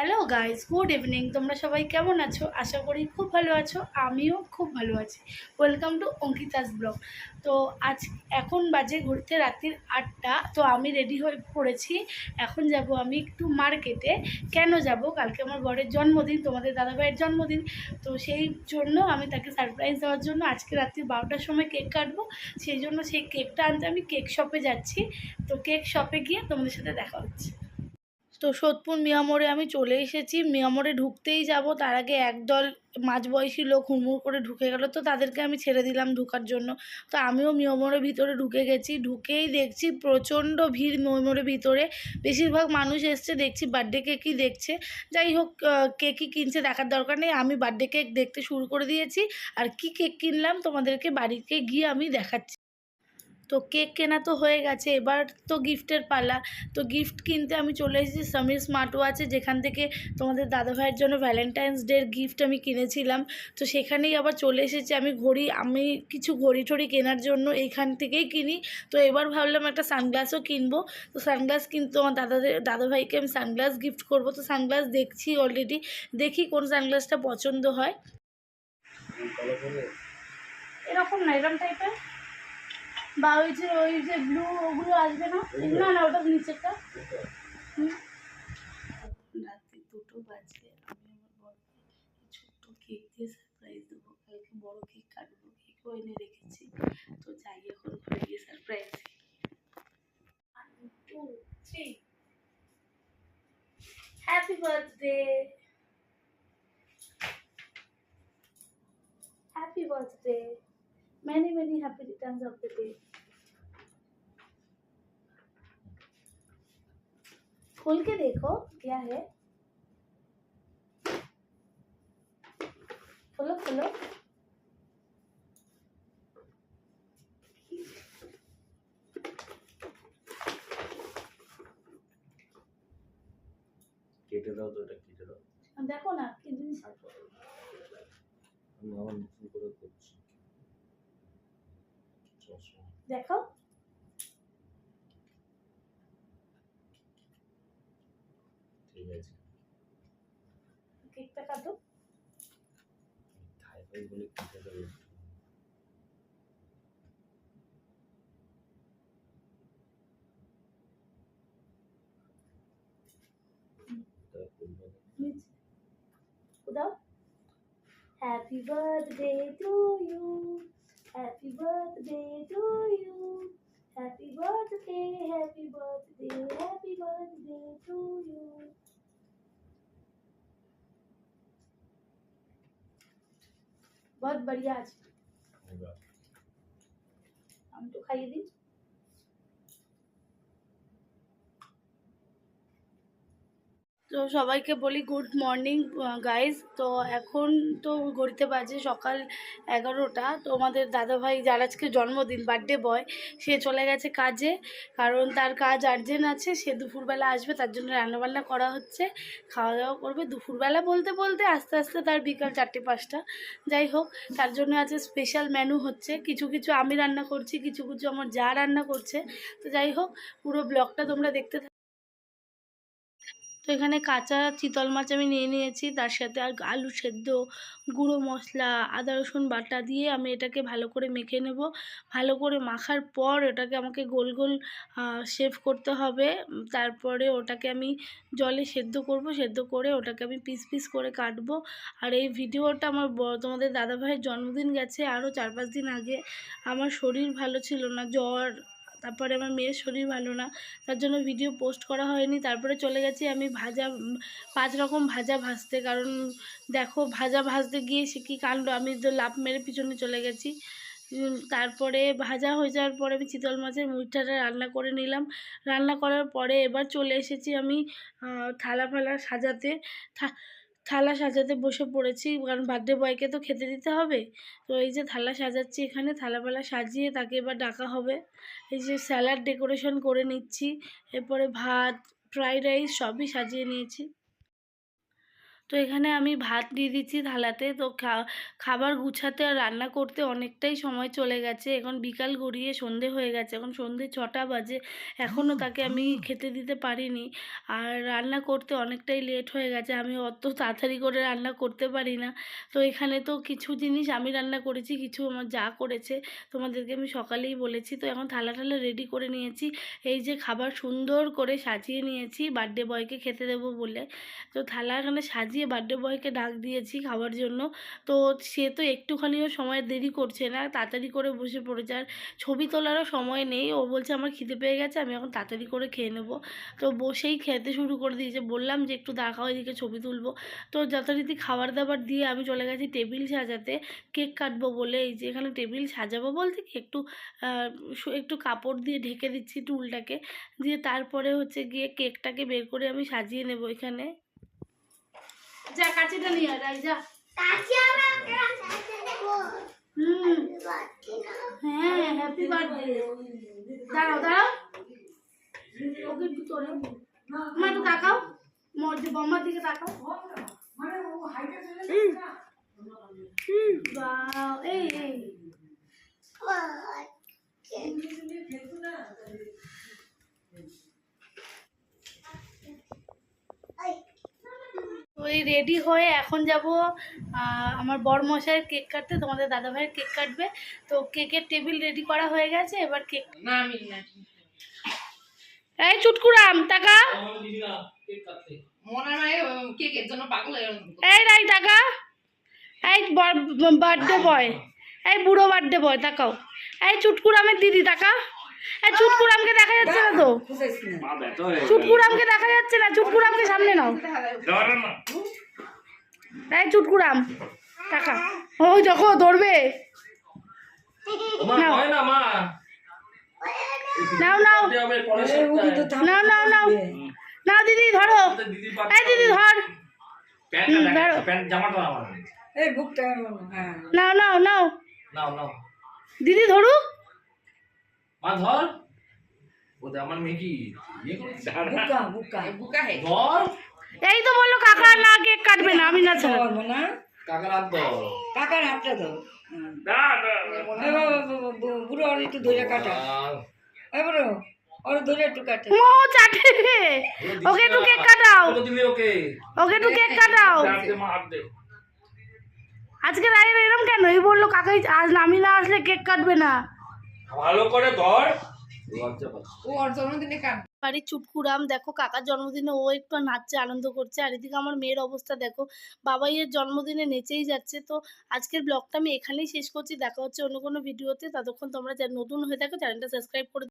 Hello guys, good evening. তোমরা সবাই কেমন আছো? আশা করি খুব ভালো আছো। আমিও খুব ভালো আছি। Welcome to Ankita's blog. তো এখন বাজে ঘুরতে রাত্রির 8টা। তো আমি রেডি হয়ে পড়েছি। এখন যাব আমি একটু মার্কেটে। কেন যাব? কালকে আমার বরের জন্মদিন, তোমাদের দাদাভাইয়ের জন্মদিন। তো সেই জন্য আমি তাকে সারপ্রাইজ দেওয়ার জন্য আজকে রাত্রি 12টার সময় কেক কাটবো। সেই জন্য সেই কেকটা আনতে আমি কেক শপে যাচ্ছি। তো কেক শপে গিয়ে তোমাদের সাথে দেখা হচ্ছে। তো সোদপুর মিয়ামোড়ে আমি চলে এসেছি। মিয়ামোড়ে ঢুকতেই যাব, তার আগে একদল মাঝবয়সী লোক হুড়মুড় করে ঢুকে গেল। তো তাদেরকে আমি ছেড়ে দিলাম ঢোকার জন্য। তো আমিও মিয়ামোড়ের ভিতরে ঢুকে গেছি। ঢুকেই দেখছি প্রচণ্ড ভিড় মিয়ামোড়ের ভিতরে। বেশিরভাগ মানুষ এসছে, দেখছি বার্থডে কেকই দেখছে। যাই হোক, কেকই কিনছে, দেখার দরকার নেই। আমি বার্থডে কেক দেখতে শুরু করে দিয়েছি। আর কি কেক কিনলাম তোমাদেরকে বাড়িতে গিয়ে আমি দেখাচ্ছি। তো কেক কেনা তো হয়ে গেছে, এবার তো গিফটের পালা। তো গিফট কিনতে আমি চলে এসেছি সমীর স্মার্ট ওয়াচে, যেখান থেকে তোমাদের দাদাভাইয়ের জন্য ভ্যালেন্টাইন্স ডের গিফট আমি কিনেছিলাম। তো সেখানেই আবার চলে এসেছি আমি কিছু ঘড়ি টড়ি কেনার জন্য এইখান থেকেই কিনি। তো এবার ভাবলাম একটা সানগ্লাসও কিনবো। তো সানগ্লাস কিন্তু আমার দাদাভাইকে আমি সানগ্লাস গিফট করব। তো সানগ্লাস দেখছি অলরেডি, দেখি কোন সানগ্লাসটা পছন্দ হয়। এরকম না, এরকম টাইপের, বা ওই যে ব্লু, ওগুলো আসবে না? না না, ওটা নিচেরটা। রাত্রি 2টো বাজে, আমি আমার বরকে ছোট্ট কেক দিয়ে সারপ্রাইজ দেবো। কালকে বড় কেক কাটবো, কেকও এনে রেখেছি। তো যাই এখন ঘরে গিয়ে surprise. 1 2 3, happy birthday, happy বার্থডे, many many happy returns of the day। खोल के देखो क्या है, खोलो खोलो। কেটে দাও তো, এটা কেটে দাও। দেখো না কি জিনিস। আমি আমার নতুন করে করছি। দেখো, ঠিক আছে, কেকটা কাটো। থাইপই বলে কেটে দেবো। দাও। Happy birthday to you, happy birthday to you, happy birthday, happy birthday, happy birthday to you. बहुत बढ़िया আছে। আমি তো খাইয়ে দিই। তো সবাইকে বলি গুড মর্নিং গাইজ। তো এখন তো ঘড়িতে বাজে সকাল 11টা। তো আমাদের দাদাভাই, যার আজকে জন্মদিন, বার্থডে বয়, সে চলে গেছে কাজে। কারণ তার কাজ আর্জেন্ট আছে, সে দুপুরবেলা আসবে, তার জন্য রান্নাবান্না করা হচ্ছে, খাওয়া দাওয়া করবে। দুপুরবেলা বলতে বলতে আস্তে আস্তে তার বিকাল 4টে 5টা। যাই হোক, তার জন্য আজকে স্পেশাল মেনু হচ্ছে। কিছু কিছু আমি রান্না করছি, কিছু কিছু আমার যা রান্না করছে। তো যাই হোক, পুরো ব্লগটা তোমরা দেখতে। তো এখানে কাঁচা চিতল মাছ আমি নিয়ে নিয়েছি, তার সাথে আর আলু সেদ্ধ, গুঁড়ো মশলা, আদা রসুন বাটা দিয়ে আমি এটাকে ভালো করে মেখে নেব। ভালো করে মাখার পর ওটাকে আমাকে গোল গোল শেপ করতে হবে। তারপরে ওটাকে আমি জলে সেদ্ধ করব, সেদ্ধ করে ওটাকে আমি পিস পিস করে কাটবো। আর এই ভিডিওটা আমার তোমাদের দাদাভাইয়ের জন্মদিন গেছে আরও 4-5 দিন আগে। আমার শরীর ভালো ছিল না, জ্বর, তারপরে আমার মেয়ের শরীর ভালো না, তার জন্য ভিডিও পোস্ট করা হয়নি। তারপরে চলে গেছি আমি 5 রকম ভাজা ভাজতে। কারণ দেখো, ভাজা ভাজতে গিয়ে সে কী কাণ্ড, আমি তো লাফ মেরে পিছনে চলে গেছি। তারপরে ভাজা হয়ে যাওয়ার পরে আমি চিতল মাছের মুইঠাটা রান্না করে নিলাম। রান্না করার পরে এবার চলে এসেছি আমি থালা ফালা সাজাতে। থালা সাজাতে বসে পড়েছি, কারণ বার্থডে বয়কে তো খেতে দিতে হবে। তো এই যে থালা সাজাচ্ছি, এখানে থালা ফালা সাজিয়ে তাকে এবার ডাকা হবে। এই যে স্যালাড ডেকোরেশন করে নিচ্ছি, এরপরে ভাত, ফ্রাইড রাইস সবই সাজিয়ে নিয়েছি। তো এখানে আমি ভাত দিয়ে দিচ্ছি থালাতে। তো খাবার গুছাতে আর রান্না করতে অনেকটাই সময় চলে গেছে। এখন বিকাল গড়িয়ে সন্ধে হয়ে গেছে, এখন সন্ধে 6টা বাজে, এখনও তাকে আমি খেতে দিতে পারিনি। আর রান্না করতে অনেকটাই লেট হয়ে গেছে, আমি অত তাড়াতাড়ি করে রান্না করতে পারি না। তো এখানে তো কিছু জিনিস আমি রান্না করেছি, কিছু আমার যা করেছে, তোমাদেরকে আমি সকালেই বলেছি। তো এখন থালা রেডি করে নিয়েছি, এই যে খাবার সুন্দর করে সাজিয়ে নিয়েছি বার্থডে বয়কে খেতে দেবো বলে। তো থালা এখানে সাজিয়ে বার্থডে বয়কে ডাক দিয়েছি খাওয়ার জন্য। তো সে তো একটুখানিও সময় দেরি করছে না, তাড়াতাড়ি করে বসে পড়েছে। আর ছবি তোলারও সময় নেই, ও বলছে আমার খিদে পেয়ে গেছে, আমি এখন তাড়াতাড়ি করে খেয়ে নেবো। তো বসেই খেতে শুরু করে দিয়েছে, বললাম যে একটু দেখাও, এদিকে ছবি তুলবো। তো যথারীতি খাবার দাবার দিয়ে আমি চলে গেছি টেবিল সাজাতে, কেক কাটবো বলে। এই যে এখানে টেবিল সাজাবো বলতে কি একটু কাপড় দিয়ে ঢেকে দিচ্ছি টুলটাকে, দিয়ে তারপরে হচ্ছে গিয়ে কেকটাকে বের করে আমি সাজিয়ে নেব এখানে। যা কাঁচিটা নিয়ে আয়, যা। হ্যাঁ, হ্যাপি বার্থডে। দাঁড়াও দাঁড়াও, ওকে একটু তোলে, মা একটু তাকাও, বম্মার দিকে তাকাও। বাও, এই এই ওই রেডি হয়ে এখন যাব আমার বরমশাইয়ের কেক কাটতে, তোমাদের দাদাভাইয়ের কেক কাটবে। তো কেকের টেবিল রেডি করা হয়ে গেছে, এবার কেক না আমি না। এই চুটকুরাম টাকা, এই রাই টাকা, এই বার্থডে বয়, এই বুড়ো বার্থডে বয় তাকাও, এই চুটকুরামের দিদি টাকা, এই চুটকুরামকে দেখা যাচ্ছে না তো, চুটকুরামকে দেখা যাচ্ছে না, চুটকুরামকে সামনে নাও। এই চুটকুরাম টাকা, ওই দেখো ধরবে, নাও নাও নাও নাও নাও নাও দিদি ধরো, এই দিদি ধর, নাও নাও নাও দিদি ধরুক, এই তো বললো কাকা না কেক কাটবে না, আমি না কাকার হাতটা দাও, বুড়ো আর একটু ধরে কাটা, বুড়ো ওর ধরে একটু কাটা, ও চাটে, ওকে একটু কেক কাটাও, ওকে একটু কেক কাটাও। আজকে রাইড এরকম কেন? এই বললো কাকাই আজ আমি না আসলে কেক কাটবে না, ভালো করে ধর। ও ওর জন্মদিনে কাট। বাড়ির চুটকুরাম দেখো কাকার জন্মদিনে ও একটু নাচছে, আনন্দ করছে। আর এদিকে আমার মেয়ের অবস্থা দেখো, বাবাইয়ের জন্মদিনে নেচেই যাচ্ছে। তো আজকের ব্লগটা আমি এখানেই শেষ করছি, দেখা হচ্ছে অন্য কোনো ভিডিওতে। ততক্ষণ তোমরা নতুন হয়ে থাকো চ্যানেলটা সাবস্ক্রাইব করে